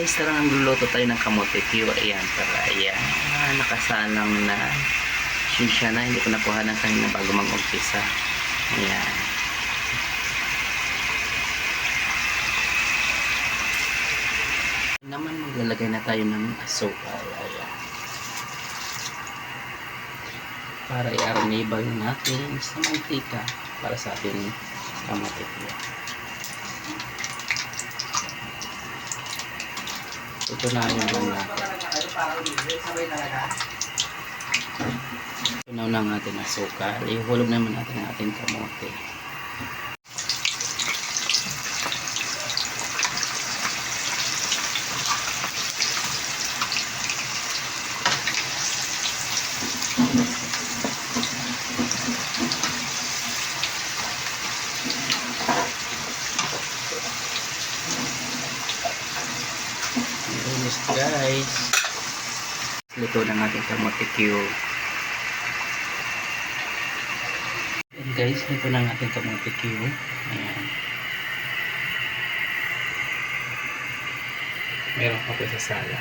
guys, tara nagluluto tayo ng kamote Q. Ayan, tara. Ayan. Nakasalang na. Siya na. Hindi ko nakuhanan kanina bago mag-umpisa. Ayan. Naman maglalagay na tayo ng asukal. Ayan. Para i-arnibal natin sa mantika para sa ating kamote Q. Ito na yung natin. Tunaw na ang ating asukal. Ihulog naman natin ang ating kamote. Yes guys, luto ng ating kamote Q. And guys, luto ng ating kamote Q. Ayan. Meron pa po sa sala.